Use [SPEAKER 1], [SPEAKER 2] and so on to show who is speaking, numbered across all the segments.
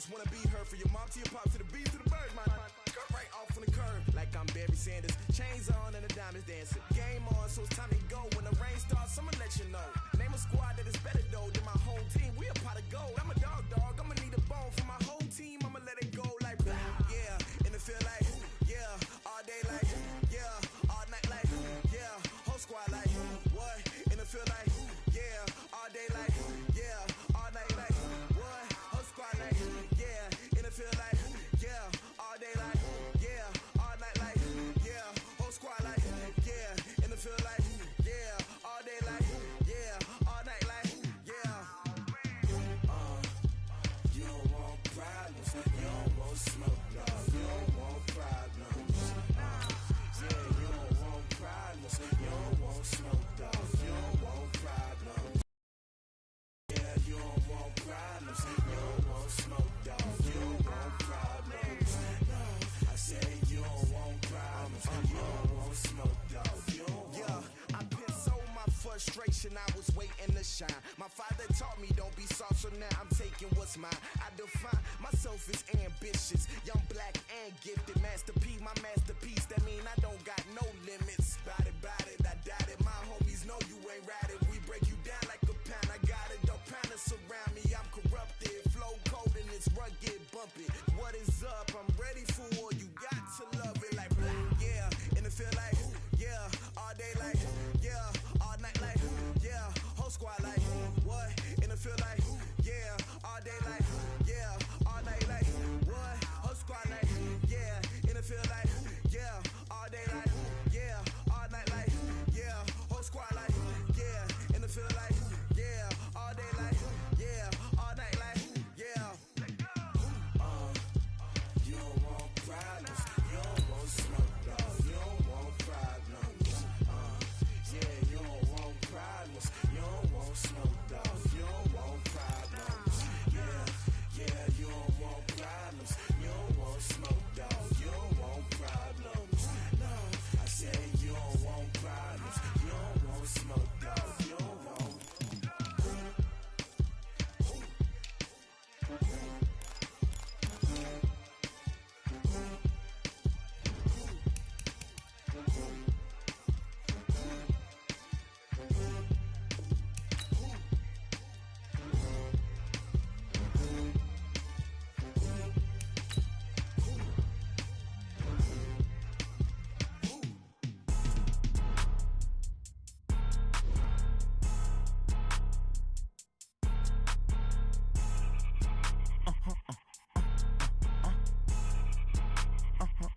[SPEAKER 1] just wanna be heard. For your mom to your pop to the beat to the bird, my cut right off on the curb. Like I'm Barry Sanders, chains on and the diamonds dancing. Game on, so it's time to go. When the rain starts, I'ma let you know. Name a squad that is better though than my whole team. We a pot of gold. I'm a dog, I'ma need a bone for my whole team. I'ma let it go like yeah, in the feel like yeah, all day like yeah, all night like yeah, whole squad like what? In the feel like yeah, all day like yeah, all night like what? Whole squad like yeah, in the feel like yeah, all day like yeah, all night like yeah, whole squad like yeah, in the feel like yeah, all day like yeah, all night like yeah. You don't want problems, you don't want smoke, no. You don't want problems. Yeah, you don't want problems, you don't want smoke, dog. You don't want problems. Yeah, you don't want problems, you don't want smoke, dog. You don't want problems. No, I said you don't want problems, you don't want smoke, dog. You don't want. Yeah, I've been so my frustration, I was waiting to shine. My father taught me don't be soft, so now I'm taking what's mine. I define myself as ambitious, young, black, and gifted. Master P, my masterpiece. That mean I don't got no limits. Bout it, I doubt it. My homies know you ain't ratted. We break you down like a pound. I got it, don't pound to surround me. I'm corrupted, flow cold and it's rugged, bumpy. What is up? I'm ready for war. You got to love it like yeah, and it feel like yeah, all day like yeah, all night like yeah, whole squad like what? And it feel like yeah, all day like yeah, all night like what? Whole squad like yeah, and it feel like yeah, all day like yeah, all night like yeah, whole squad like yeah, and it feel like yeah, all day like yeah, all night like yeah. You don't want problems, you don't want smoke, dog. You don't want problems. Yeah, you don't want problems, you don't want smoke, dog. You don't want problems. Yeah, you don't want problems, you don't want smoke, dog. You don't want problems. No, I said you don't want problems, you don't want smoke, dog. You don't want.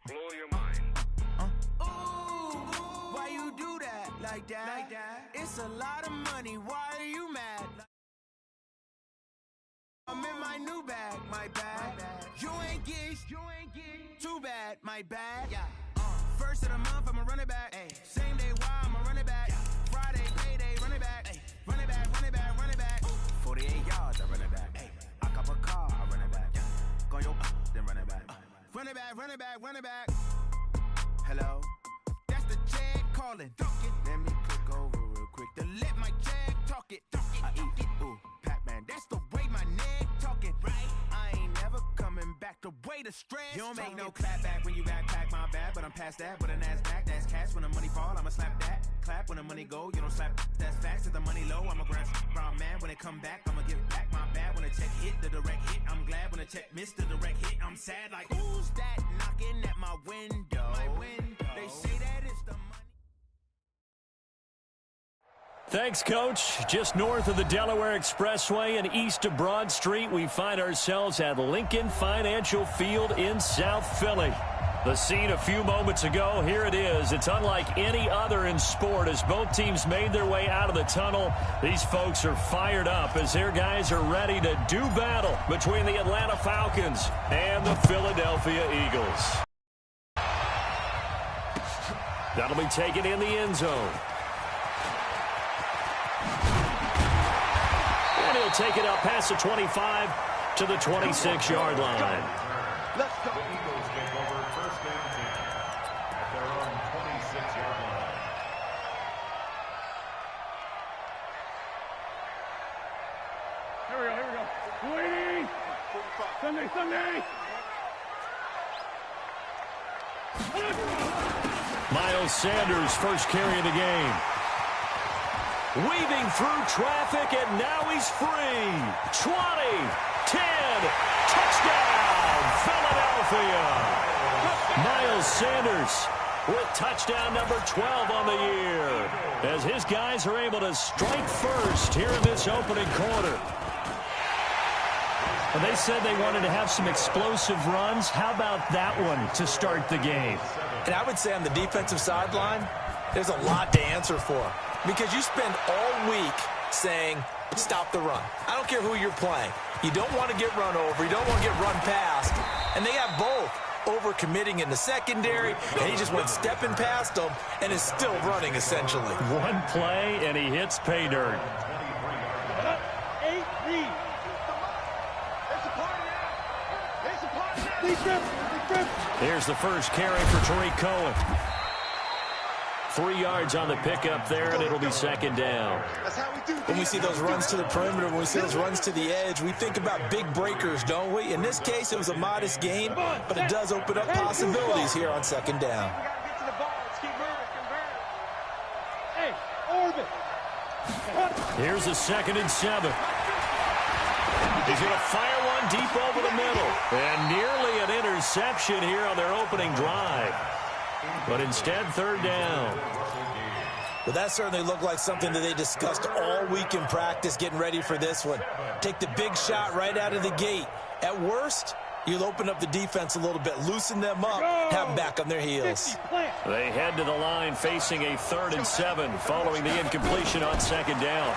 [SPEAKER 2] Blow your mind.
[SPEAKER 3] Why you do that? Like that? It's a lot of money. Why are you mad? I'm in my new bag, my bag. You ain't geek. Too bad, my bad. First of the month, I'ma run it back. Same day, why I'ma run it back. Friday, payday, run it back. Run it back, run it back, run it back. 48 yards, I run it back. I cop a car, I run it back. Go your then run it back. Run it back, run it back, run it back. Hello? That's the jag calling. Let me click over real quick to let my jag talk it. I eat it, ooh, Pac-Man. That's the way my neck talking. Right? I ain't never coming back the way the stress. You don't make no clap back when you backpack my bad, but I'm past that. With a NASDAQ, that's cash. When the money fall, I'ma slap that. Clap when the money go, you don't slap. That's facts. If the money low, I'ma grab brown man. When it come back, I'ma give back my bad. When the check hit, the direct hit. I'm glad when the check missed the direct hit. I'm sad like who's that knocking at my window? They say that it's the money.
[SPEAKER 4] Thanks, Coach. Just north of the Delaware Expressway and east of Broad Street, we find ourselves at Lincoln Financial Field in South Philly. The scene a few moments ago, here it is. It's unlike any other in sport as both teams made their way out of the tunnel. These folks are fired up as their guys are ready to do battle between the Atlanta Falcons and the Philadelphia Eagles. That'll be taken in the end zone. And he'll take it up past the 25 to the 26-yard line.
[SPEAKER 5] Let's go. Eagles take over first and 10 at their own 26-yard line. Here we go. Waiting.
[SPEAKER 4] Miles Sanders, first carry of the game. Weaving through traffic, and now he's free. 20, 10, touchdown, Philadelphia. Miles Sanders with touchdown number 12 on the year, as his guys are able to strike first here in this opening quarter. And they said they wanted to have some explosive runs. How about that one to start the game?
[SPEAKER 2] And I would say on the defensive sideline, there's a lot to answer for. Because you spend all week saying, stop the run. I don't care who you're playing. You don't want to get run over. You don't want to get run past. And they have both. Overcommitting in the secondary, and he just went stepping past them and is still running, essentially.
[SPEAKER 4] One play, and he hits pay dirt. Here's the first carry for Tariq Cohen. 3 yards on the pickup there, and it'll be second down.
[SPEAKER 2] When we see those runs to the perimeter, when we see those runs to the edge, we think about big breakers, don't we? In this case, it was a modest gain, but it does open up possibilities here on second down.
[SPEAKER 4] Here's a 2nd and 7. He's going to fire one deep over the middle. And nearly an interception here on their opening drive. But instead, third down.
[SPEAKER 2] Well, that certainly looked like something that they discussed all week in practice getting ready for this one. Take the big shot right out of the gate. At worst, you'll open up the defense a little bit, loosen them up, have them back on their heels.
[SPEAKER 4] They head to the line facing a 3rd and 7 following the incompletion on second down.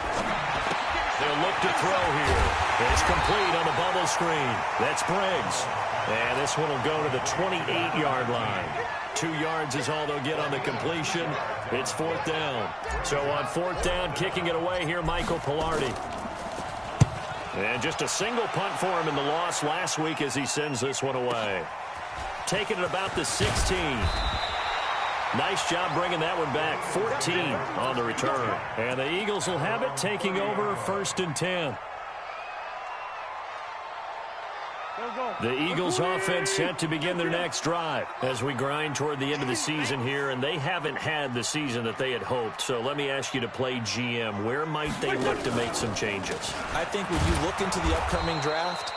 [SPEAKER 4] They'll look to throw here. It's complete on the bubble screen. That's Briggs. And this one will go to the 28-yard line. 2 yards is all they'll get on the completion. It's 4th down. So on 4th down, kicking it away here, Michael Pilardi. And just a single punt for him in the loss last week as he sends this one away. Taking it about the 16. Nice job bringing that one back. 14 on the return. And the Eagles will have it, taking over 1st and 10. The Eagles offense set to begin their next drive as we grind toward the end of the season here, and they haven't had the season that they had hoped. So let me ask you to play GM. Where might they look to make some changes?
[SPEAKER 2] I think when you look into the upcoming draft,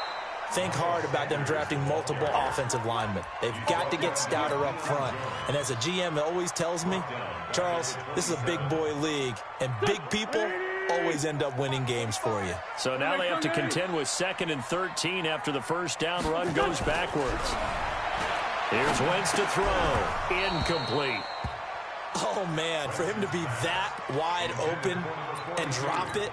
[SPEAKER 2] think hard about them drafting multiple offensive linemen. They've got to get stouter up front. And as a GM, it always tells me, Charles, this is a big boy league, and big people always end up winning games for you.
[SPEAKER 4] So now they have to contend with 2nd and 13 after the first down run goes backwards. Here's Wentz to throw. Incomplete.
[SPEAKER 2] Oh, man, for him to be that wide open and drop it,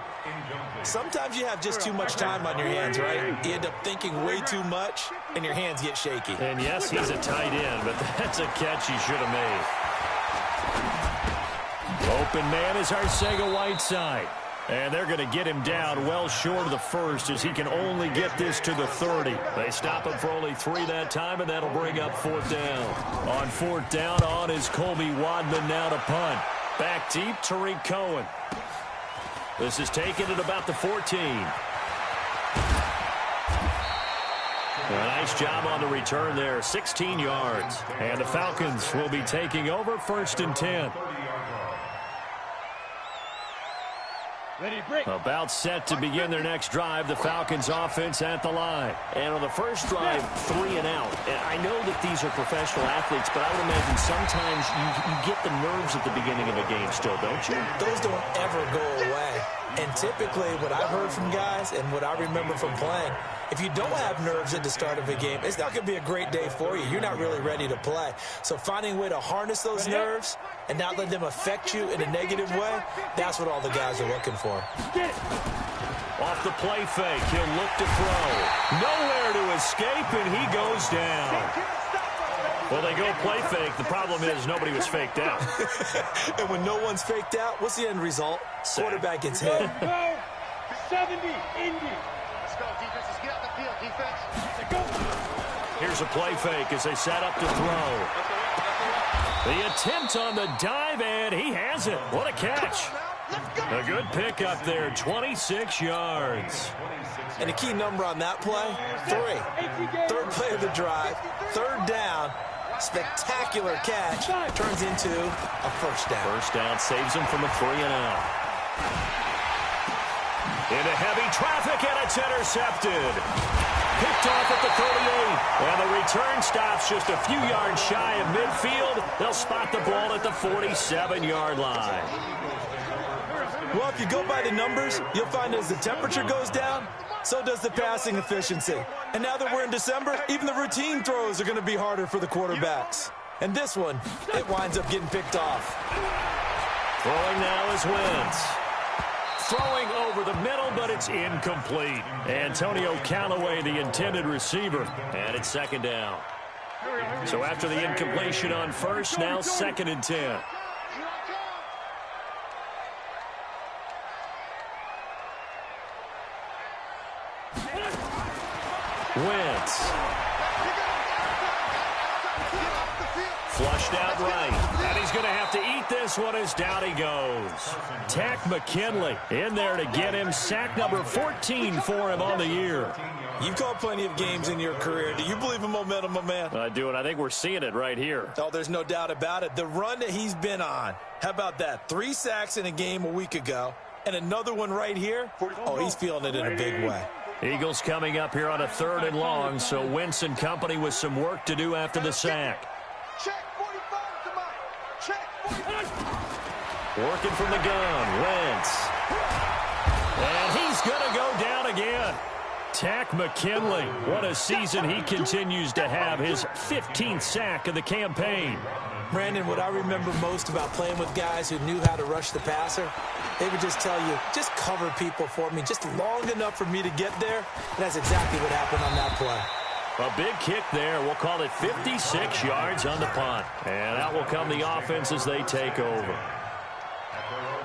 [SPEAKER 2] sometimes you have just too much time on your hands, right? You end up thinking way too much, and your hands get shaky.
[SPEAKER 4] And yes, he's a tight end, but that's a catch he should have made. Open man is Arcega-Whiteside. And they're going to get him down well short of the first as he can only get this to the 30. They stop him for only 3 that time, and that'll bring up 4th down. On 4th down, on is Colby Wadman now to punt. Back deep, Tariq Cohen. This is taken at about the 14. A nice job on the return there, 16 yards. And the Falcons will be taking over 1st and 10. About set to begin their next drive, the Falcons offense at the line. And on the first drive, 3 and out. And I know that these are professional athletes, but I would imagine sometimes you get the nerves at the beginning of a game still, don't you?
[SPEAKER 2] Those don't ever go away. And typically what I've heard from guys and what I remember from playing, if you don't have nerves at the start of a game, it's not going to be a great day for you. You're not really ready to play. So finding a way to harness those nerves and not let them affect you in a negative way, that's what all the guys are looking for.
[SPEAKER 4] Off the play fake, he'll look to throw. Nowhere to escape, and he goes down. Well, they go play fake. The problem is nobody was faked out.
[SPEAKER 2] And when no one's faked out, what's the end result? Quarterback gets hit.
[SPEAKER 6] 70, Indy. Let's go, defense. Let's get out the field, defense. Let's go.
[SPEAKER 4] Here's a play fake as they set up to throw. The attempt on the dive, and he has it. What a catch. A good pickup there, 26 yards.
[SPEAKER 2] And the key number on that play, 3. Third play of the drive, third down, spectacular catch, turns into a first down.
[SPEAKER 4] First down saves him from a 3-and-out. Into heavy traffic, and it's intercepted. Picked off at the 38. And the return stops just a few yards shy of midfield. They'll spot the ball at the 47-yard line.
[SPEAKER 2] Well, if you go by the numbers, you'll find as the temperature goes down, so does the passing efficiency. And now that we're in December, even the routine throws are going to be harder for the quarterbacks. And this one, it winds up getting picked off.
[SPEAKER 4] Throwing now is Wentz. Throwing over the middle, but it's incomplete. Antonio Callaway, the intended receiver, and it's second down. So after the incompletion on first, now 2nd and 10. Wentz. Flushed out right. And he's going to have to eat this one as down he goes. Tack McKinley in there to get him. Sack number 14 for him on the year.
[SPEAKER 2] You've called plenty of games in your career. Do you believe in momentum, my man?
[SPEAKER 4] I do, and I think we're seeing it right here.
[SPEAKER 2] Oh, there's no doubt about it. The run that he's been on. How about that? 3 sacks in a game a week ago, and another one right here. Oh, he's feeling it in a big way.
[SPEAKER 4] Eagles coming up here on a 3rd and long, so Wentz and company with some work to do after the sack.
[SPEAKER 6] Check 45, come on. Check 45.
[SPEAKER 4] Working from the gun, Wentz. And he's going to go down again. Tack McKinley, what a season he continues to have, his 15th sack of the campaign.
[SPEAKER 2] Brandon, what I remember most about playing with guys who knew how to rush the passer, they would just tell you, just cover people for me, just long enough for me to get there. And that's exactly what happened on that play.
[SPEAKER 4] A big kick there. We'll call it 56 yards on the punt. And out will come the offense as they take over.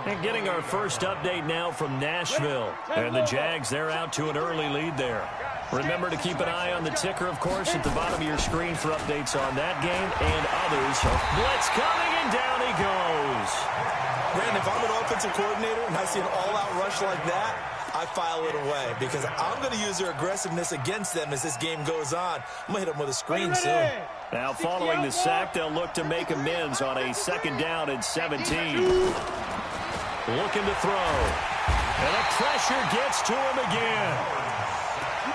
[SPEAKER 4] And getting our first update now from Nashville. And the Jags, they're out to an early lead there. Remember to keep an eye on the ticker, of course, at the bottom of your screen for updates on that game and others. Blitz coming, and down he goes.
[SPEAKER 2] Brandon, if I'm an offensive coordinator and I see an all-out rush like that, I file it away because I'm going to use their aggressiveness against them as this game goes on. I'm going to hit them with a screen soon.
[SPEAKER 4] Now, following the sack, they'll look to make amends on a 2nd down and 17. Looking to throw. And the pressure gets to him again.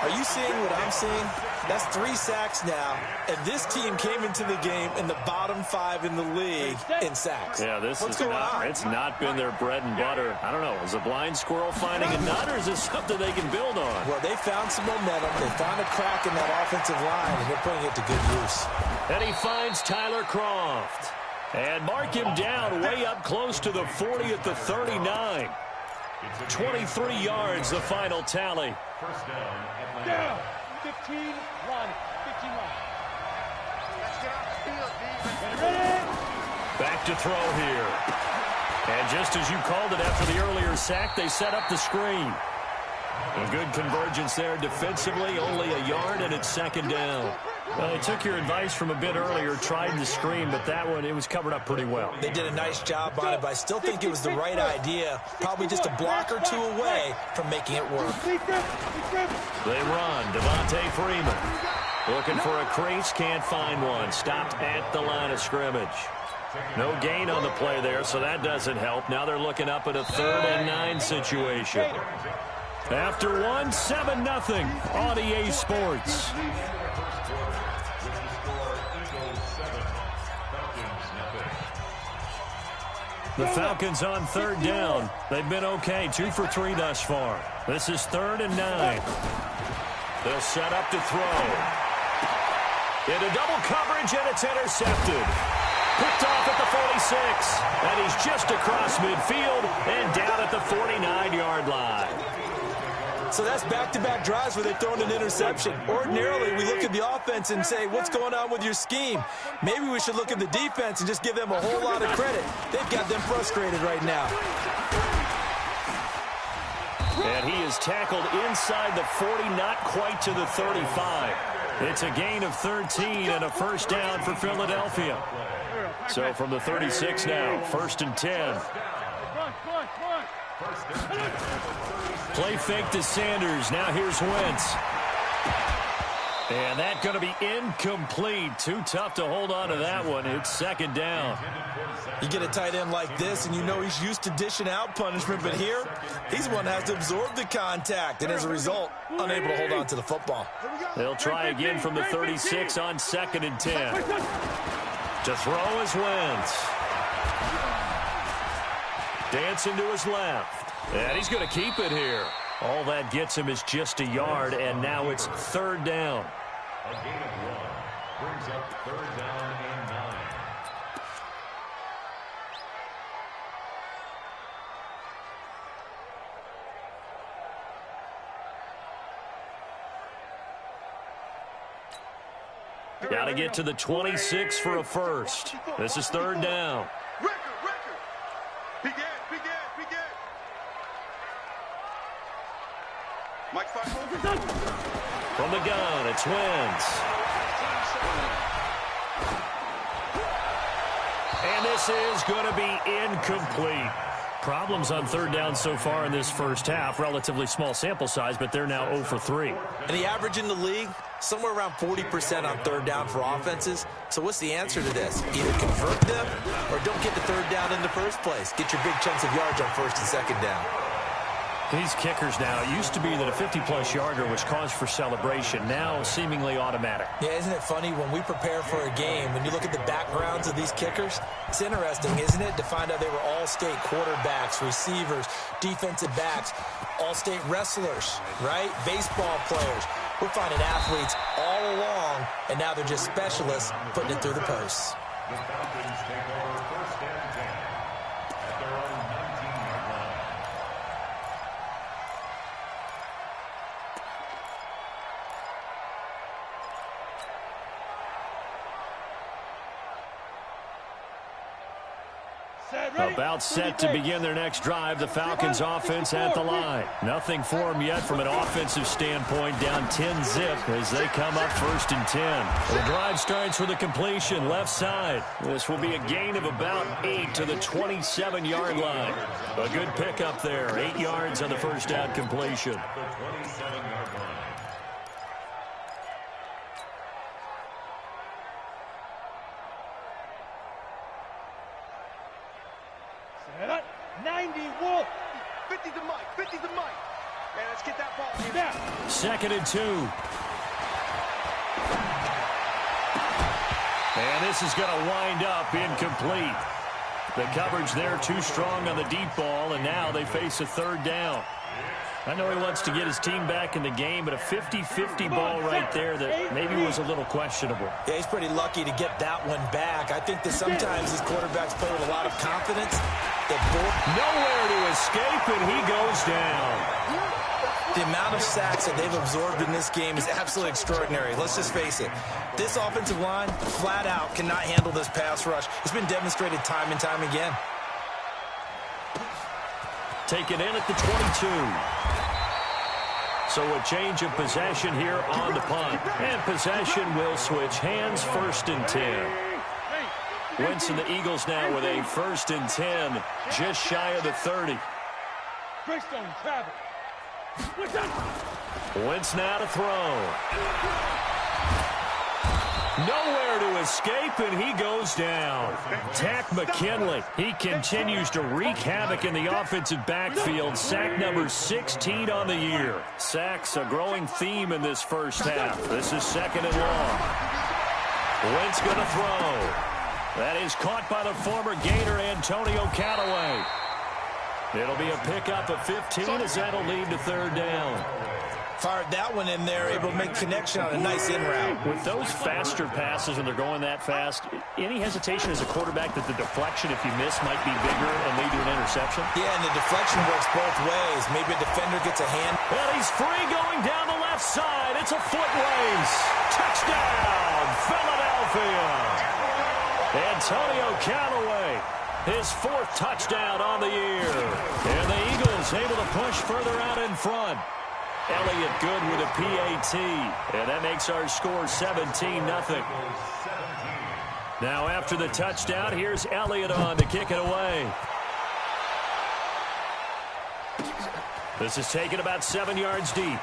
[SPEAKER 2] Are you seeing what I'm seeing? That's 3 sacks now, and this team came into the game in the bottom 5 in the league in sacks.
[SPEAKER 4] Yeah, this
[SPEAKER 2] What's
[SPEAKER 4] is
[SPEAKER 2] going on?
[SPEAKER 4] It's not been their bread and butter. I don't know. Is a blind squirrel finding a nut, or is this something they can build on?
[SPEAKER 2] Well, they found some momentum. They found a crack in that offensive line, and they're putting it to good use.
[SPEAKER 4] And he finds Tyler Croft. And mark him down way up close to the 40 at the 39. 23 yards, the final tally.
[SPEAKER 5] First down.
[SPEAKER 6] Down. 15 run. 15 run. Let's get off the field, D. Ready?
[SPEAKER 4] Back to throw here. And just as you called it after the earlier sack, they set up the screen. A good convergence there defensively, only a yard, and it's 2nd down. Well, they took your advice from a bit earlier, tried the screen, but that one, it was covered up pretty well.
[SPEAKER 2] They did a nice job on it, but I still think it was the right idea. Probably just a block or 2 away from making it work.
[SPEAKER 4] They run. Devontae Freeman looking for a crease, can't find one. Stopped at the line of scrimmage. No gain on the play there, so that doesn't help. Now they're looking up at a 3rd and 9 situation. After one, 7-0 on EA Sports. The Falcons on 3rd down. They've been okay, 2 for 3 thus far. This is 3rd and 9. They'll set up to throw. Into double coverage, and it's intercepted. Picked off at the 46, and he's just across midfield and down at the 49-yard line.
[SPEAKER 2] So that's back-to-back drives where they've thrown an interception. Ordinarily, we look at the offense and say, what's going on with your scheme? Maybe we should look at the defense and just give them a whole lot of credit. They've got them frustrated right now.
[SPEAKER 4] And he is tackled inside the 40, not quite to the 35. It's a gain of 13 and a first down for Philadelphia. So from the 36 now, 1st and 10. Play fake to Sanders. Now here's Wentz. And that's going to be incomplete. Too tough to hold on to that one. It's second down.
[SPEAKER 2] You get a tight end like this, and you know he's used to dishing out punishment, but here, he's the one that has to absorb the contact, and as a result, unable to hold on to the football.
[SPEAKER 4] They'll try again from the 36 on 2nd and 10. To throw is Wentz. Dancing to his left. And he's going to keep it here. All that gets him is just a yard, and now it's 3rd down.
[SPEAKER 5] A gain of 1 brings up 3rd down and 9.
[SPEAKER 4] Got to get to the 26 for a first. This is 3rd down.
[SPEAKER 7] Begin. Mike, 5
[SPEAKER 4] From the gun, it's Wentz. And this is going to be incomplete. Problems on 3rd down so far in this first half. Relatively small sample size, but they're now 0 for 3.
[SPEAKER 2] And the average in the league, somewhere around 40% on 3rd down for offenses. So what's the answer to this? Either convert them or don't get the 3rd down in the first place. Get your big chunks of yards on 1st and 2nd down.
[SPEAKER 4] These kickers now, it used to be that a 50-plus yarder was cause for celebration. Now seemingly automatic.
[SPEAKER 2] Yeah, isn't it funny when we prepare for a game, when you look at the backgrounds of these kickers, it's interesting, isn't it, to find out they were all-state quarterbacks, receivers, defensive backs, all-state wrestlers, right? Baseball players. We're finding athletes all along, and now they're just specialists putting it through the posts.
[SPEAKER 5] The Falcons take over 1st and 10 at their own 19-yard line.
[SPEAKER 4] About set to begin their next drive. The Falcons offense at the line. Nothing for them yet from an offensive standpoint. Down 10-zip as they come up 1st and 10. The drive starts with a completion left side. This will be a gain of about 8 to the 27-yard line. A good pickup there. 8 yards on the first down completion.
[SPEAKER 5] The 27-yard line.
[SPEAKER 6] 90 Wolf. 50 to Mike. 50 to Mike. Man, let's get that ball here. Now.
[SPEAKER 4] 2nd and 2. And this is going to wind up incomplete. The coverage there too strong on the deep ball, and now they face a 3rd down. I know he wants to get his team back in the game, but a 50-50 ball right there that maybe was a little questionable.
[SPEAKER 2] Yeah, he's pretty lucky to get that one back. I think that sometimes these quarterbacks play with a lot of confidence.
[SPEAKER 4] Nowhere to escape, and he goes down.
[SPEAKER 2] The amount of sacks that they've absorbed in this game is absolutely extraordinary. Let's just face it. This offensive line, flat out, cannot handle this pass rush. It's been demonstrated time and time again.
[SPEAKER 4] Taken in at the 22. So a change of possession here on the punt. And possession will switch hands, 1st and 10. Wentz and the Eagles now with a 1st and 10, just shy of the 30. Wentz now to throw. Nowhere to escape, and he goes down. Tack McKinley. He continues to wreak havoc in the offensive backfield. Sack number 16 on the year. Sacks a growing theme in this first half. This is 2nd and long. Wentz going to throw. That is caught by the former Gator Antonio Callaway. It'll be a pickup of 15 as that'll lead to 3rd down.
[SPEAKER 2] Fired that one in there, able to make connection on a nice in route.
[SPEAKER 4] With those faster passes when they're going that fast, any hesitation as a quarterback that the deflection, if you miss, might be bigger and lead to an interception?
[SPEAKER 2] Yeah, and the deflection works both ways. Maybe a defender gets a hand.
[SPEAKER 4] Well, he's free going down the left side. It's a foot race. Touchdown, Philadelphia. Antonio Callaway, his 4th touchdown on the year. And the Eagles able to push further out in front. Elliott good with a PAT. And that makes our score 17-0. Now after the touchdown, here's Elliott on to kick it away. This is taken about 7 yards deep.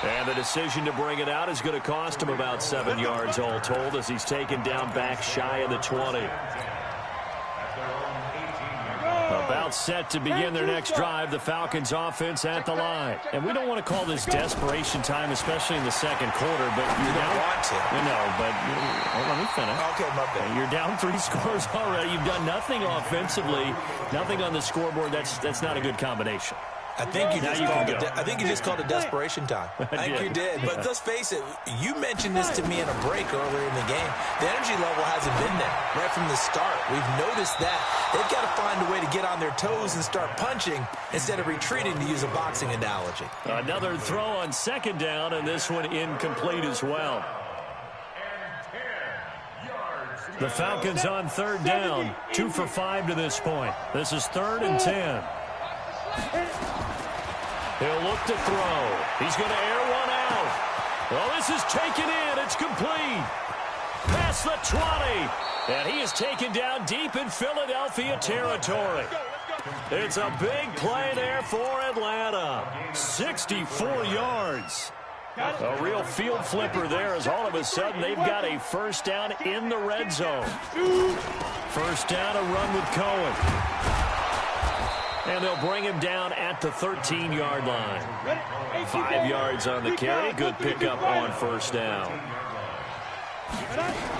[SPEAKER 4] And the decision to bring it out is going to cost him about 7 yards all told as he's taken down back shy of the 20. About set to begin their next drive, the Falcons offense at the line. And we don't want to call this desperation time, especially in the second quarter, but you're down.
[SPEAKER 2] Want to.
[SPEAKER 4] No, but let me finish.
[SPEAKER 2] Okay, my bad.
[SPEAKER 4] You're down 3 scores already. You've done nothing offensively, nothing on the scoreboard. That's not a good combination.
[SPEAKER 2] I think you just called it desperation time. I think you did. But let's face it, you mentioned this to me in a break earlier in the game. The energy level hasn't been there right from the start. We've noticed that. They've got to find a way to get on their toes and start punching instead of retreating, to use a boxing analogy.
[SPEAKER 4] Another throw on second down, and this one incomplete as well. The Falcons on third down, 2 for 5 to this point. This is 3rd and 10. He'll look to throw. He's going to air one out. Well, this is taken in. It's complete. Past the 20. And he is taken down deep in Philadelphia territory. It's a big play there for Atlanta. 64 yards. A real field flipper there as all of a sudden they've got a first down in the red zone. First down, a run with Cohen. And they'll bring him down at the 13-yard line. 5 yards on the carry. Good pickup on first down.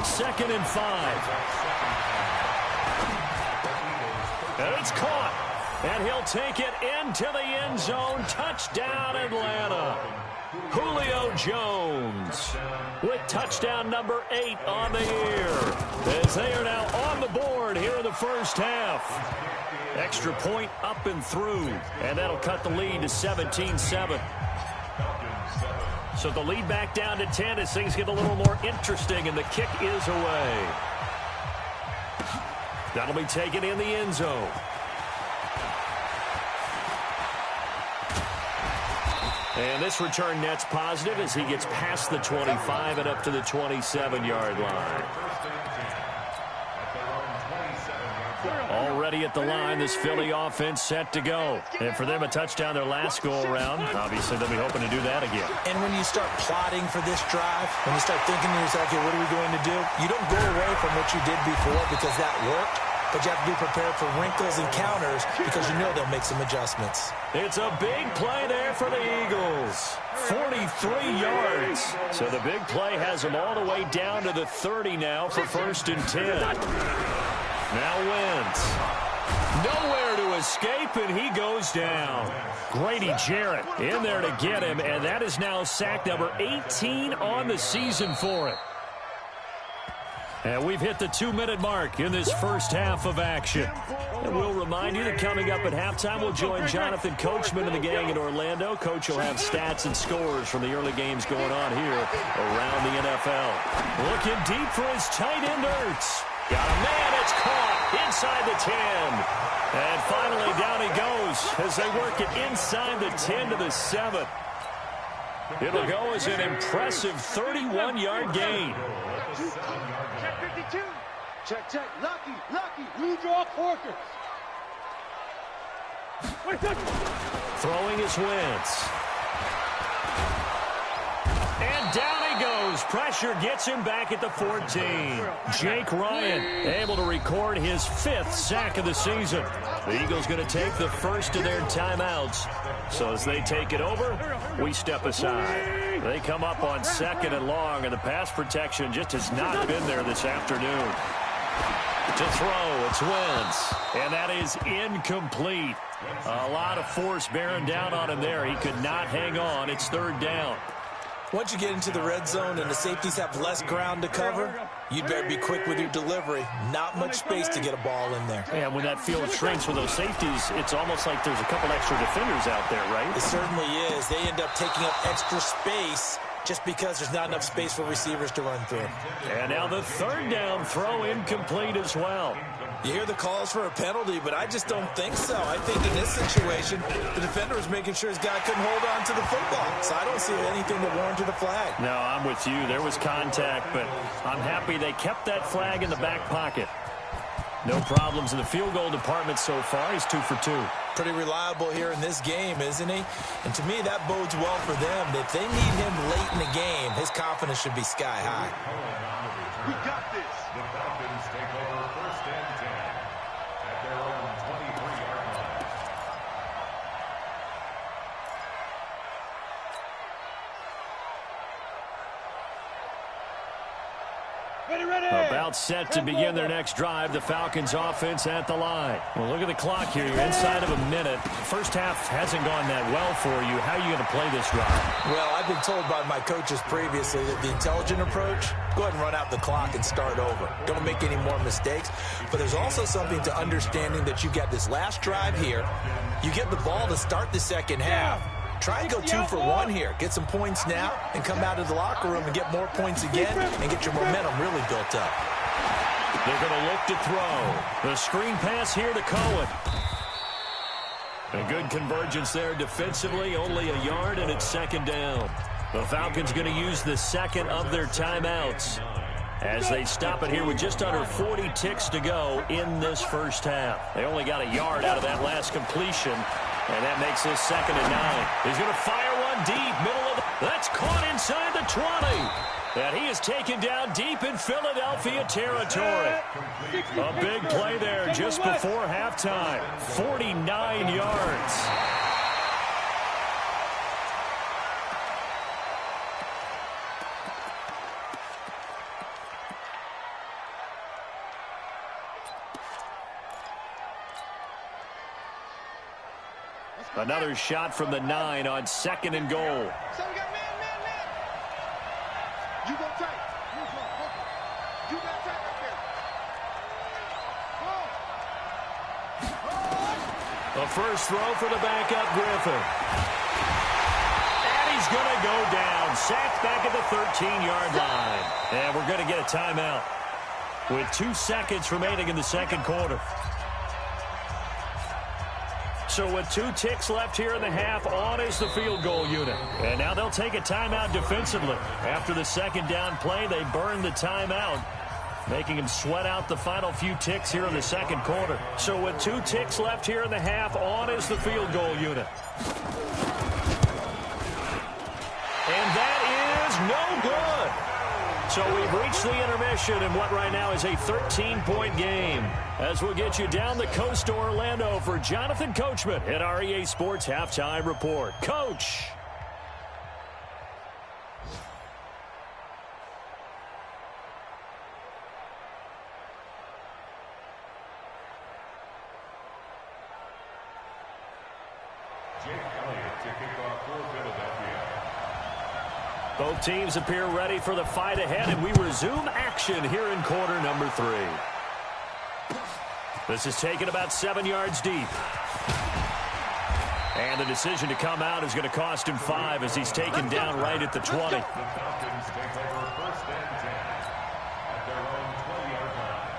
[SPEAKER 4] 2nd and 5. And it's caught. And he'll take it into the end zone. Touchdown, Atlanta. Julio Jones with touchdown number 8 on the year. As they are now on the board here in the first half. Extra point up and through, and that'll cut the lead to 17-7. So the lead back down to 10 as things get a little more interesting, and the kick is away. That'll be taken in the end zone. And this return net's positive as he gets past the 25 and up to the 27-yard line. Already at the line, this Philly offense set to go. And for them, a touchdown their last go-around. Obviously, they'll be hoping to do that again.
[SPEAKER 2] And when you start plotting for this drive, when you start thinking to yourself, okay, what are we going to do? You don't go away from what you did before because that worked, but you have to be prepared for wrinkles and counters because you know they'll make some adjustments.
[SPEAKER 4] It's a big play there for the Eagles. 43 yards. So the big play has them all the way down to the 30 now for 1st and 10. Now Wentz. Nowhere to escape, and he goes down. Grady Jarrett in there to get him, and that is now sack number 18 on the season for it. And we've hit the 2-minute mark in this first half of action. And we'll remind you that coming up at halftime, we'll join Jonathan Coachman and the gang in Orlando. Coach will have stats and scores from the early games going on here around the NFL. Looking deep for his tight end, Ertz. Got a man, it's caught inside the 10. And finally down he goes as they work it inside the 10 to the 7. It'll go as an impressive 31-yard gain.
[SPEAKER 6] Check 52. Check. Lucky. We draw quarter.
[SPEAKER 4] Throwing his Wentz. And down he goes. Pressure gets him back at the 14. Jake Ryan able to record his 5th sack of the season. The Eagles going to take the first of their timeouts. So as they take it over, we step aside. They come up on 2nd and long, and the pass protection just has not been there this afternoon. To throw, it's Wentz. And that is incomplete. A lot of force bearing down on him there. He could not hang on. It's 3rd down.
[SPEAKER 2] Once you get into the red zone and the safeties have less ground to cover, you'd better be quick with your delivery. Not much space to get a ball in there.
[SPEAKER 4] Yeah, when that field shrinks with those safeties, it's almost like there's a couple extra defenders out there, right?
[SPEAKER 2] It certainly is. They end up taking up extra space just because there's not enough space for receivers to run through.
[SPEAKER 4] And now the 3rd down throw incomplete as well.
[SPEAKER 2] You hear the calls for a penalty, but I just don't think so. I think in this situation, the defender was making sure his guy couldn't hold on to the football. So I don't see anything that warranted a flag.
[SPEAKER 4] No, I'm with you. There was contact, but I'm happy they kept that flag in the back pocket. No problems in the field goal department so far. He's 2 for 2.
[SPEAKER 2] Pretty reliable here in this game, isn't he? And to me, that bodes well for them. If they need him late in the game, his confidence should be sky high.
[SPEAKER 5] We got this. The Falcons take over 1st and 10 at their own 23-yard line.
[SPEAKER 4] About set to begin their next drive. The Falcons offense at the line. Well, look at the clock here. You're inside of a minute. First half hasn't gone that well for you. How are you going to play this drive?
[SPEAKER 2] Well, I've been told by my coaches previously that the intelligent approach, go ahead and run out the clock and start over. Don't make any more mistakes. But there's also something to understanding that you got this last drive here. You get the ball to start the second half. Try and go 2 for 1 here. Get some points now and come out of the locker room and get more points again and get your momentum really built up.
[SPEAKER 4] They're going to look to throw. The screen pass here to Cohen. A good convergence there defensively. Only a yard, and it's second down. The Falcons going to use the second of their timeouts as they stop it here with just under 40 ticks to go in this first half. They only got a yard out of that last completion, and that makes this 2nd and 9. He's going to fire one deep, middle of the... That's caught inside the 20. And he is taken down deep in Philadelphia territory. A big play there just before halftime. 49 yards. Another shot from the 9 on 2nd and goal.
[SPEAKER 6] So we got man. You go tight. You got tight right there.
[SPEAKER 4] A first throw for the backup Griffin. And he's going to go down. Sacked back at the 13-yard line. And we're going to get a timeout with 2 seconds remaining in the second quarter. So with 2 ticks left here in the half, on is the field goal unit. And now they'll take a timeout defensively. After the second down play, they burn the timeout, making them sweat out the final few ticks here in the second quarter. So with 2 ticks left here in the half, on is the field goal unit. And that is no good. So we've reached the intermission in what right now is a 13-point game. As we'll get you down the coast to Orlando for Jonathan Coachman at our EA Sports Halftime Report. Coach.
[SPEAKER 5] Jake Elliott to kick off for Philadelphia.
[SPEAKER 4] Both teams appear ready for the fight ahead, and we resume action here in quarter number 3. This is taken about 7 yards deep. And the decision to come out is going to cost him 5 as he's taken down right at the 20.
[SPEAKER 5] The Falcons take over 1st and 10 at their own 20-yard line.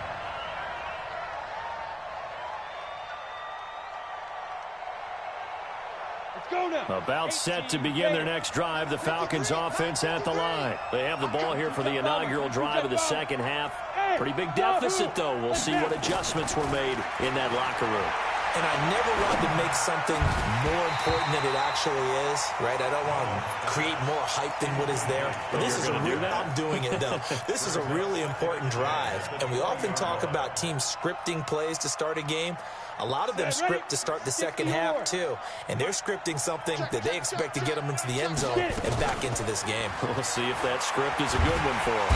[SPEAKER 6] Let's go now.
[SPEAKER 4] About set to begin their next drive, the Falcons offense at the line. They have the ball here for the inaugural drive of the second half. Pretty big deficit, though. We'll see what adjustments were made in that locker room.
[SPEAKER 2] And I never want to make something more important than it actually is, right? I don't want to create more hype than what is there. But this is a real, I'm doing it, though. This is a really important drive. And we often talk about teams scripting plays to start a game. A lot of them script to start the second half, too. And they're scripting something that they expect to get them into the end zone and back into this game.
[SPEAKER 4] We'll see if that script is a good one for him.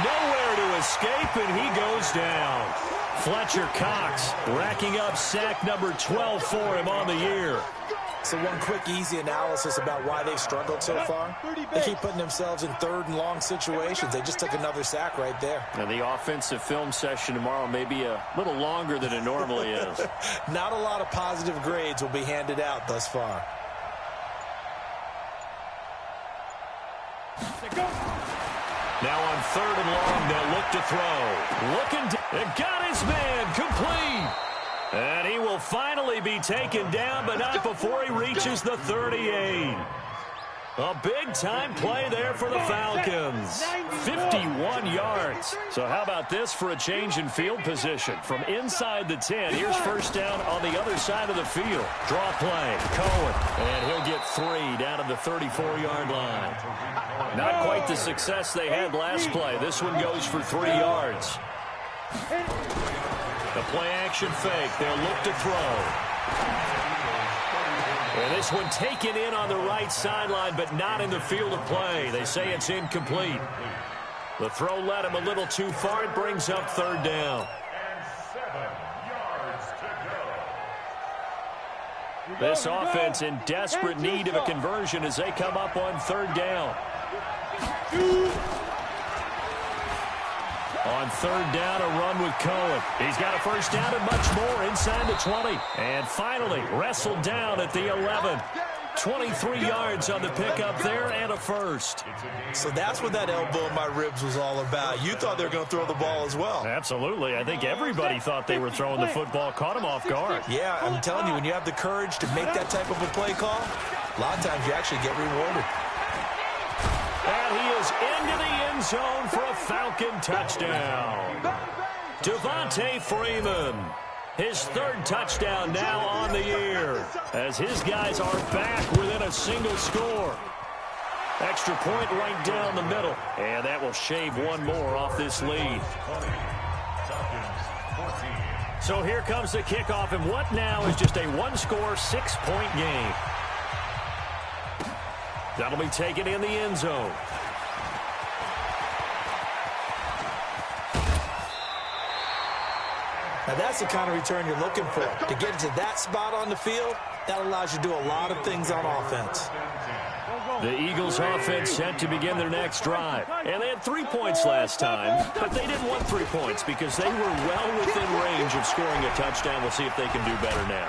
[SPEAKER 4] Nowhere to escape, and he goes down. Fletcher Cox racking up sack number 12 for him on the year.
[SPEAKER 2] So one quick, easy analysis about why they've struggled so far. They keep putting themselves in 3rd and long situations. They just took another sack right there.
[SPEAKER 4] And the offensive film session tomorrow may be a little longer than it normally is.
[SPEAKER 2] Not a lot of positive grades will be handed out thus far.
[SPEAKER 4] Now on 3rd and long, they'll look to throw. It got his man complete. And he will finally be taken down, but not before he reaches the 38. A big-time play there for the Falcons. 51 yards. So how about this for a change in field position? From inside the 10, here's first down on the other side of the field. Draw play, Cohen. And he'll get 3 down to the 34-yard line. Not quite the success they had last play. This one goes for 3 yards. The play-action fake. They'll look to throw. And this one taken in on the right sideline, but not in the field of play. They say it's incomplete. The throw led him a little too far. It brings up third down.
[SPEAKER 5] And 7 yards to go.
[SPEAKER 4] This offense in desperate need of a conversion as they come up on third down. On third down, a run with Cohen. He's got a first down and much more inside the 20. And finally, wrestled down at the 11. 23 yards on the pickup there and a first.
[SPEAKER 2] So that's what that elbow in my ribs was all about. You thought they were going to throw the ball as well.
[SPEAKER 4] Absolutely. I think everybody thought they were throwing the football. Caught him off guard.
[SPEAKER 2] Yeah, I'm telling you, when you have the courage to make that type of a play call, a lot of times you actually get rewarded.
[SPEAKER 4] And he is into the end zone for a Falcon touchdown. Devontae Freeman, his third touchdown now on the year, as his guys are back within a single score. Extra point right down the middle, and that will shave one more off this lead. So here comes the kickoff, and what now is just a one-score, 6-point game. That'll be taken in the end zone.
[SPEAKER 2] Now that's the kind of return you're looking for. To get into that spot on the field, that allows you to do a lot of things on offense.
[SPEAKER 4] The Eagles offense set to begin their next drive. And they had 3 points last time, but they didn't want 3 points because they were well within range of scoring a touchdown. We'll see if they can do better now.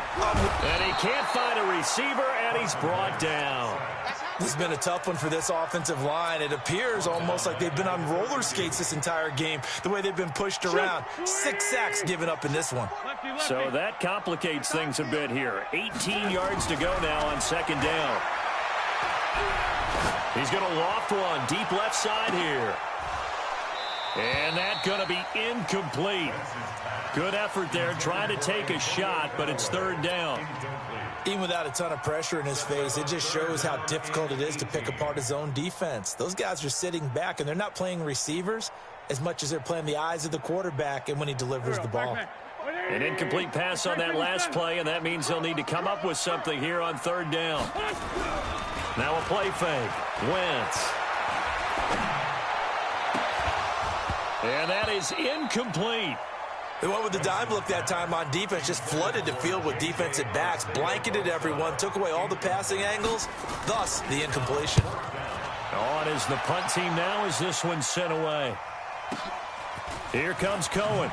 [SPEAKER 4] And he can't find a receiver, and he's brought down.
[SPEAKER 2] This has been a tough one for this offensive line. It appears almost like they've been on roller skates this entire game, the way they've been pushed around. 6 sacks given up in this one.
[SPEAKER 4] So that complicates things a bit here. 18 yards to go now on second down. He's going to loft one deep left side here. And that's going to be incomplete. Good effort there trying to take a shot, but it's third down.
[SPEAKER 2] Even without a ton of pressure in his face, it just shows how difficult it is to pick apart his own defense. Those guys are sitting back, and they're not playing receivers as much as they're playing the eyes of the quarterback and when he delivers the ball.
[SPEAKER 4] An incomplete pass on that last play, and that means they'll need to come up with something here on third down. Now a play fake. Wentz. And that is incomplete.
[SPEAKER 2] They went with the dive look that time on defense, just flooded the field with defensive backs, blanketed everyone, took away all the passing angles, thus the incompletion.
[SPEAKER 4] On is the punt team now as this one's sent away. Here comes Cohen.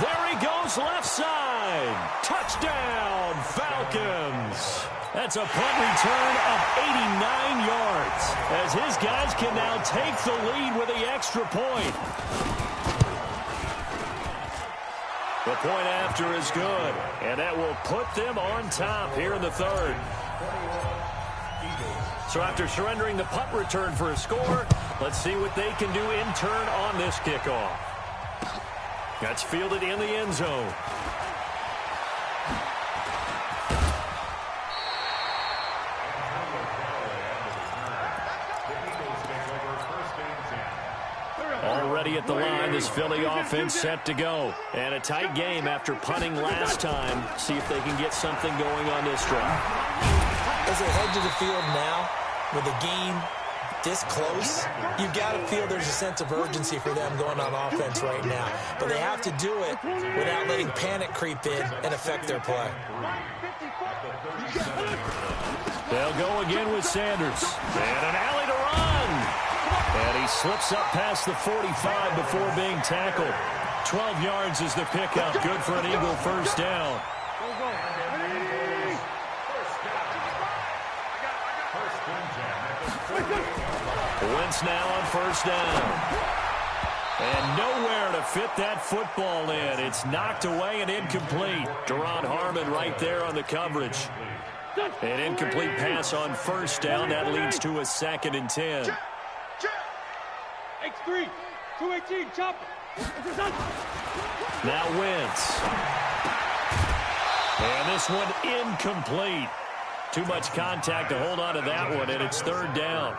[SPEAKER 4] There he goes left side. Touchdown, Falcons. That's a punt return of 89 yards as his guys can now take the lead with the extra point. The point after is good, and that will put them on top here in the third. So after surrendering the punt return for a score, let's see what they can do in turn on this kickoff. That's fielded in the end zone. Already at the line, this Philly offense set to go. And a tight game after punting last time. See if they can get something going on this drive.
[SPEAKER 2] As they head to the field now, with a game this close, you've got to feel there's a sense of urgency for them going on offense right now. But they have to do it without letting panic creep in and affect their play.
[SPEAKER 4] They'll go again with Sanders. And an alley to run. And he slips up past the 45 before being tackled. 12 yards is the pickup. Good for an Eagle first down. Wentz now on first down. And nowhere to fit that football in. It's knocked away and incomplete. Deron Harmon right there on the coverage. An incomplete pass on first down. That leads to a 2nd and 10.
[SPEAKER 6] X3, 218, chop.
[SPEAKER 4] Now Wentz. And this one incomplete. Too much contact to hold on to that one, and it's 3rd down.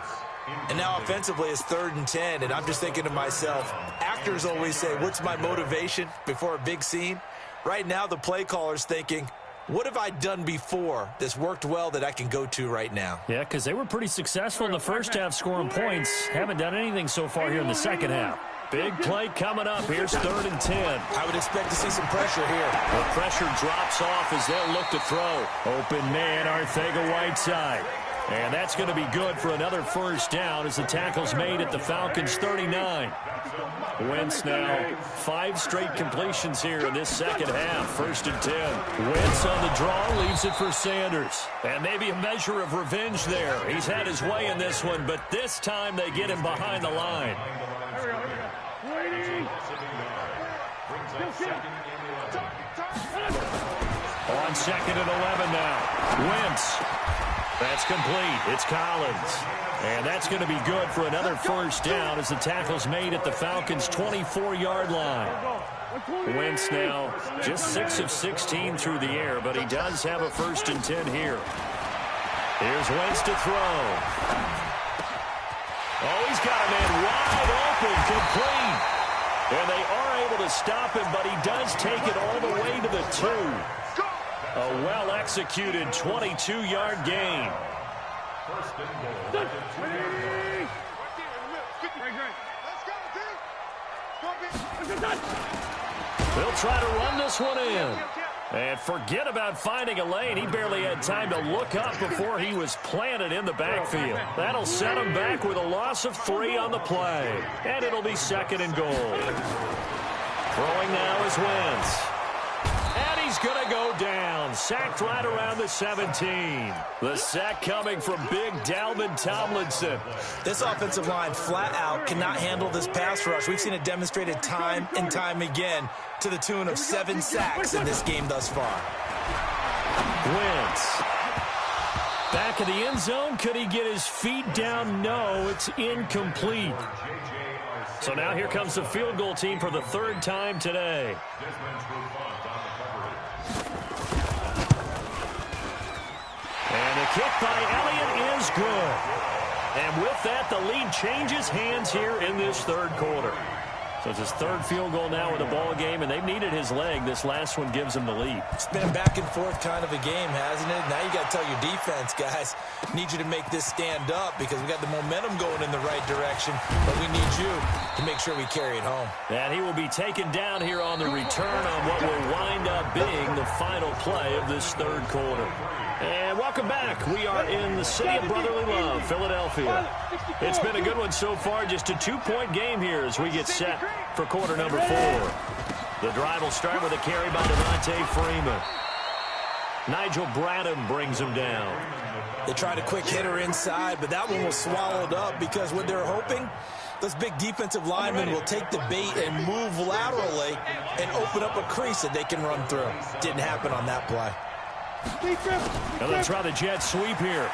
[SPEAKER 2] And now offensively it's 3rd and 10, and I'm just thinking to myself, actors always say, what's my motivation before a big scene? Right now the play caller's thinking, what have I done before that's worked well that I can go to right now?
[SPEAKER 4] Yeah, because they were pretty successful in the first half scoring points. Haven't done anything so far here in the second half. Big play coming up. Here's 3rd and 10.
[SPEAKER 2] I would expect to see some pressure here.
[SPEAKER 4] The pressure drops off as they'll look to throw. Open man, Arcega-Whiteside. And that's going to be good for another first down as the tackle's made at the Falcons' 39. Wentz now 5 straight completions here in this second half. 1st and 10. Wentz on the draw, leaves it for Sanders. And maybe a measure of revenge there. He's had his way in this one, but this time they get him behind the line. On 2nd and 11 now. Wentz. That's complete. It's Collins. And that's going to be good for another first down as the tackle's made at the Falcons' 24-yard line. Wentz now just 6 of 16 through the air, but he does have a 1st and 10 here. Here's Wentz to throw. Oh, he's got a man wide open, complete. And they are able to stop him, but he does take it all the way to the 2. A well-executed 22-yard gain. They'll try to run this one in. And forget about finding a lane. He barely had time to look up before he was planted in the backfield. That'll set him back with a loss of 3 on the play. And it'll be 2nd and goal. Throwing now is Wentz. And he's going to go down. Sacked right around the 17. The sack coming from big Dalvin Tomlinson.
[SPEAKER 2] This offensive line flat out cannot handle this pass rush. We've seen it demonstrated time and time again to the tune of 7 sacks in this game thus far.
[SPEAKER 4] Wentz. Back in the end zone. Could he get his feet down? No, it's incomplete. So now here comes the field goal team for the 3rd time today. And the kick by Elliott is good. And with that, the lead changes hands here in this 3rd quarter. So it's his 3rd field goal now in the ball game, and they've needed his leg. This last one gives him the lead.
[SPEAKER 2] It's been a back and forth kind of a game, hasn't it? Now you got to tell your defense, guys, need you to make this stand up because we got the momentum going in the right direction, but we need you to make sure we carry it home.
[SPEAKER 4] And he will be taken down here on the return on what will wind up being the final play of this 3rd quarter. And welcome back. We are in the city of brotherly love, Philadelphia. It's been a good one so far. Just a 2-point game here as we get set for quarter number 4. The drive will start with a carry by Devontae Freeman. Nigel Bradham brings him down.
[SPEAKER 2] They tried a quick hitter inside, but that one was swallowed up because what they're hoping, those big defensive linemen will take the bait and move laterally and open up a crease that they can run through. Didn't happen on that play.
[SPEAKER 4] And they'll try the jet sweep here.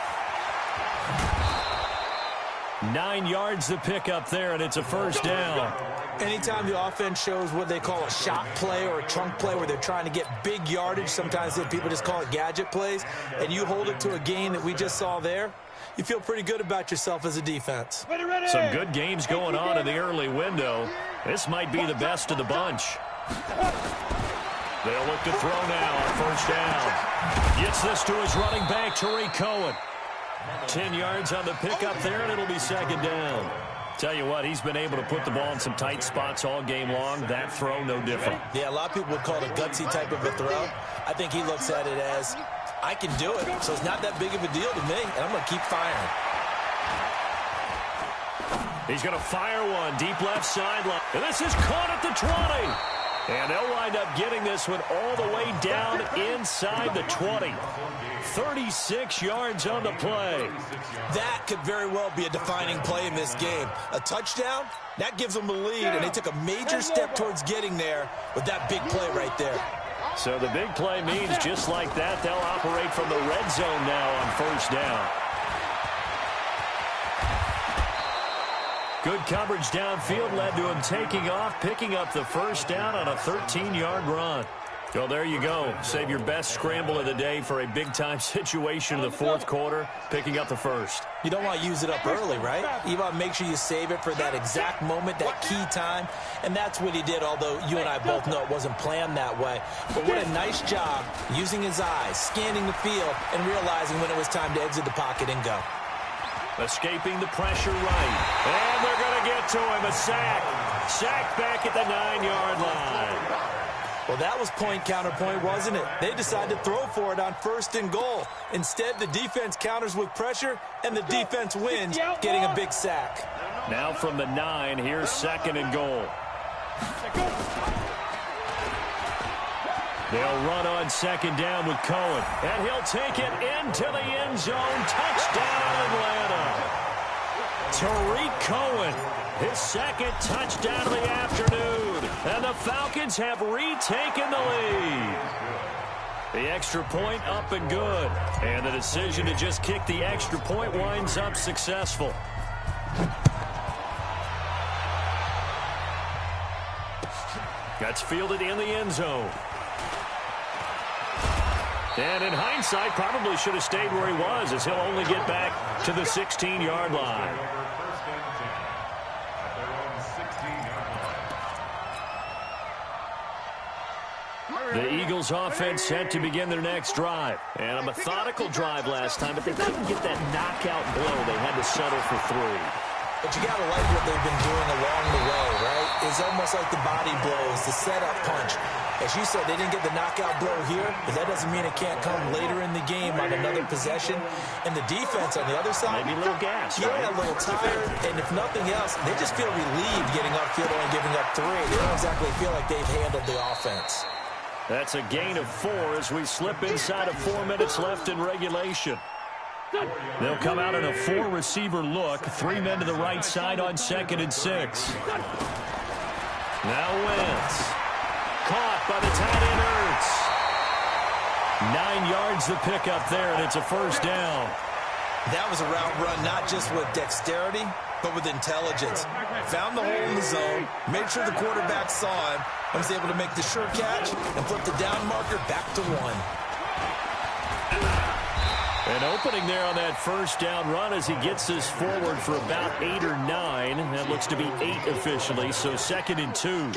[SPEAKER 4] 9 yards to pick up there, and it's a 1st down.
[SPEAKER 2] Anytime the offense shows what they call a shot play or a chunk play where they're trying to get big yardage, sometimes people just call it gadget plays, and you hold it to a gain that we just saw there, you feel pretty good about yourself as a defense.
[SPEAKER 4] Some good games going on in the early window. This might be the best of the bunch. They'll look to throw now on 1st down. Gets this to his running back, Tariq Cohen. 10 yards on the pickup there, and it'll be 2nd down. Tell you what, he's been able to put the ball in some tight spots all game long. That throw, no different.
[SPEAKER 2] Yeah, a lot of people would call it a gutsy type of a throw. I think he looks at it as, I can do it, so it's not that big of a deal to me, and I'm going to keep firing.
[SPEAKER 4] He's going to fire one deep left sideline. And this is caught at the 20. And they'll wind up getting this one all the way down inside the 20. 36 yards on the play.
[SPEAKER 2] That could very well be a defining play in this game. A touchdown, that gives them the lead, and they took a major step towards getting there with that big play right there.
[SPEAKER 4] So the big play means just like that, they'll operate from the red zone now on first down. Good coverage downfield led to him taking off, picking up the first down on a 13-yard run. Well, there you go. Save your best scramble of the day for a big-time situation in the fourth quarter, picking up the first.
[SPEAKER 2] You don't want to use it up early, right? You want to make sure you save it for that exact moment, that key time, and that's what he did, although you and I both know it wasn't planned that way. But what a nice job using his eyes, scanning the field, and realizing when it was time to exit the pocket and go.
[SPEAKER 4] Escaping the pressure right. And they're going to get to him. A sack. Sack back at the 9-yard line.
[SPEAKER 2] Well, that was point counterpoint, wasn't it? They decided to throw for it on first and goal. Instead, the defense counters with pressure, and the defense wins, getting a big sack.
[SPEAKER 4] Now from the 9, here's second and goal. They'll run on second down with Cohen. And he'll take it into the end zone. Touchdown, Atlanta. Tariq Cohen, his second touchdown of the afternoon. And the Falcons have retaken the lead. The extra point up and good. And the decision to just kick the extra point winds up successful. That's fielded in the end zone. And in hindsight, probably should have stayed where he was, as he'll only get back to the 16-yard line. The Eagles offense set to begin their next drive. And a methodical drive last time, but they couldn't get that knockout blow. They had to settle for 3.
[SPEAKER 2] But you got to like what they've been doing along the way, right? It's almost like the body blows, the setup punch. As you said, they didn't get the knockout blow here, but that doesn't mean it can't come later in the game on another possession. And the defense on the other side,
[SPEAKER 4] maybe a little gas.
[SPEAKER 2] Yeah, a little tired. And if nothing else, they just feel relieved getting upfield and giving up 3. They don't exactly feel like they've handled the offense.
[SPEAKER 4] That's a gain of 4 as we slip inside of 4 minutes left in regulation. They'll come out in a 4-receiver look. 3 men to the right side on second and 6. Now Wentz. Caught by the tight end Ertz. 9 yards the pickup there, and it's a first down.
[SPEAKER 2] That was a route run not just with dexterity, but with intelligence. Found the hole in the zone, made sure the quarterback saw him, and was able to make the sure catch and flip the down marker back to 1.
[SPEAKER 4] An opening there on that first down run as he gets this forward for about 8 or 9. That looks to be 8 officially, so second and 2.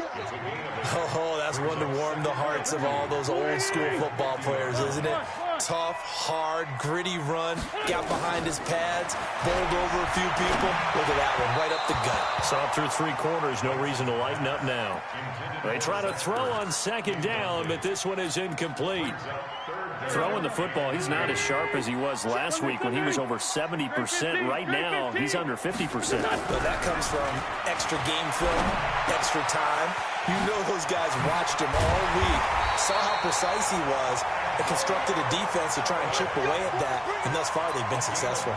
[SPEAKER 2] Oh, that's one to warm the hearts of all those old school football players, isn't it? Tough, hard, gritty run, got behind his pads, bowled over a few people. Look at that one, right up the gut.
[SPEAKER 4] Saw through 3 quarters, no reason to lighten up now. They try to throw on second down, but this one is incomplete. Throwing the football, he's not as sharp as he was last week when he was over 70%. Right now, he's under 50%.
[SPEAKER 2] But that comes from extra game film, extra time. You know those guys watched him all week, saw how precise he was, and constructed a defense to try and chip away at that, and thus far they've been successful.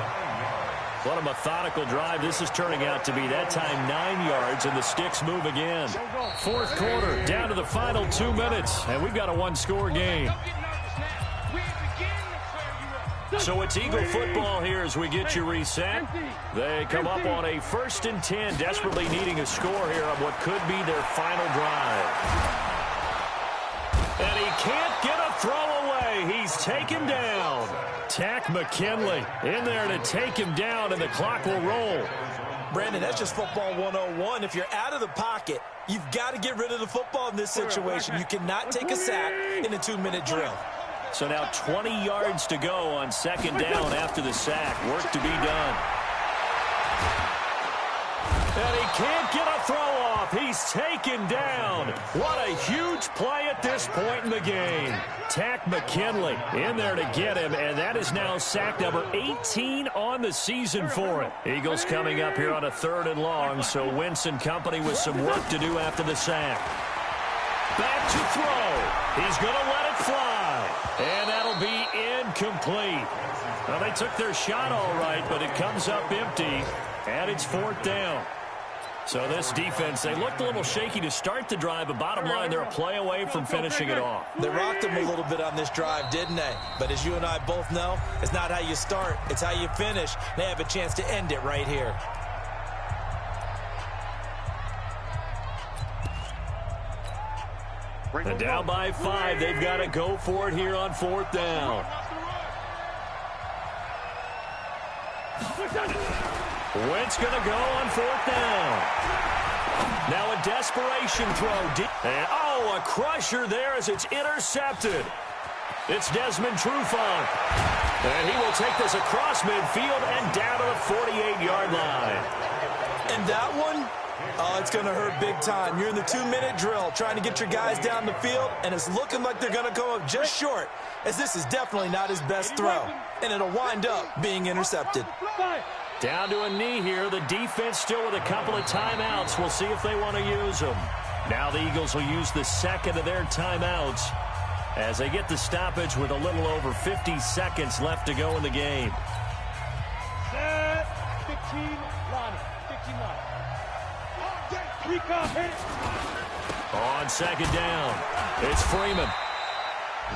[SPEAKER 4] What a methodical drive this is turning out to be. That time 9 yards, and the sticks move again. Fourth quarter, down to the final 2 minutes, and we've got a 1-score game. So it's Eagle football here as we get you reset. They come up on a 1st and 10, desperately needing a score here on what could be their final drive. And he can't get a throw away. He's taken down. Tack McKinley in there to take him down, and the clock will roll.
[SPEAKER 2] Brandon, that's just football 101. If you're out of the pocket, you've got to get rid of the football in this situation. You cannot take a sack in a 2-minute drill.
[SPEAKER 4] So now 20 yards to go on second down after the sack. Work to be done. And he can't get a throw off. He's taken down. What a huge play at this point in the game. Tack McKinley in there to get him, and that is now sack number 18 on the season for it. Eagles coming up here on a 3rd and long, so Wentz and company with some work to do after the sack. Back to throw. He's going to let it fly. And that'll be incomplete. Well, they took their shot all right, but it comes up empty, and it's 4th down. So this defense, they looked a little shaky to start the drive, but bottom line, they're a play away from finishing it off.
[SPEAKER 2] They rocked them a little bit on this drive, didn't they? But as you and I both know, it's not how you start, it's how you finish. They have a chance to end it right here.
[SPEAKER 4] And down by 5, they've got to go for it here on 4th down. Wentz going to go on 4th down. Now a desperation throw. And, a crusher there as it's intercepted. It's Desmond Trufant. And he will take this across midfield and down to the 48-yard line.
[SPEAKER 2] And that one, it's going to hurt big time. You're in the 2-minute drill trying to get your guys down the field, and it's looking like they're going to go up just short, as this is definitely not his best throw. And it'll wind up being intercepted.
[SPEAKER 4] Down to a knee here. The defense still with a couple of timeouts. We'll see if they want to use them. Now the Eagles will use the second of their timeouts as they get the stoppage with a little over 50 seconds left to go in the game.
[SPEAKER 6] Set. 15 line. 15 line.
[SPEAKER 4] On second down, it's Freeman.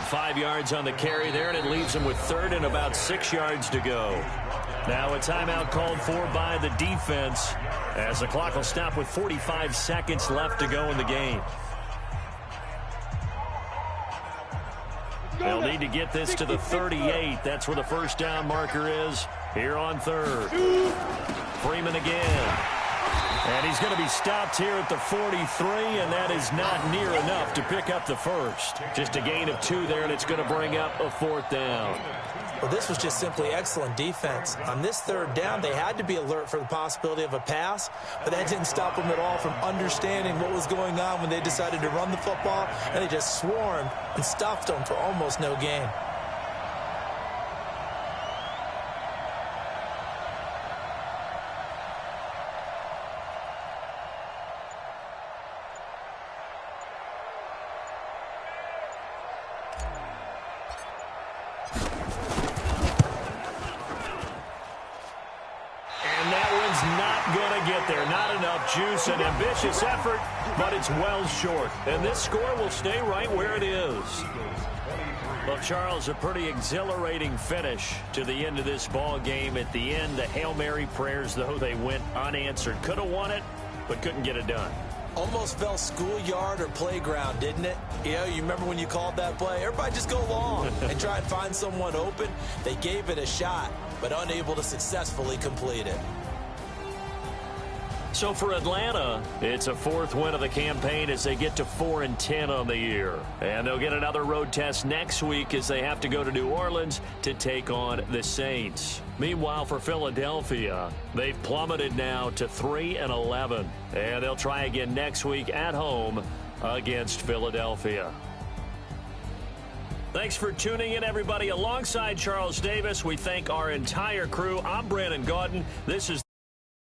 [SPEAKER 4] 5 yards on the carry there, and it leaves him with 3rd and about 6 yards to go. Now a timeout called for by the defense as the clock will stop with 45 seconds left to go in the game. They'll need to get this to the 38. That's where the first down marker is here on 3rd. Freeman again. And he's going to be stopped here at the 43, and that is not near enough to pick up the first. Just a gain of 2 there, and it's going to bring up a 4th down.
[SPEAKER 2] Well, this was just simply excellent defense. On this 3rd down, they had to be alert for the possibility of a pass, but that didn't stop them at all from understanding what was going on when they decided to run the football, and they just swarmed and stuffed them for almost no gain.
[SPEAKER 4] Juice and ambitious effort, but it's well short. And this score will stay right where it is. Well, Charles, a pretty exhilarating finish to the end of this ball game. At the end, the Hail Mary prayers, though, they went unanswered. Could have won it, but couldn't get it done.
[SPEAKER 2] Almost felt schoolyard or playground, didn't it? You remember when you called that play? Everybody just go long and try and find someone open. They gave it a shot, but unable to successfully complete it.
[SPEAKER 4] So for Atlanta, it's a 4th win of the campaign as they get to 4-10 on the year. And they'll get another road test next week as they have to go to New Orleans to take on the Saints. Meanwhile, for Philadelphia, they've plummeted now to 3-11. And they'll try again next week at home against Philadelphia. Thanks for tuning in, everybody. Alongside Charles Davis, we thank our entire crew. I'm Brandon Gaudin. This is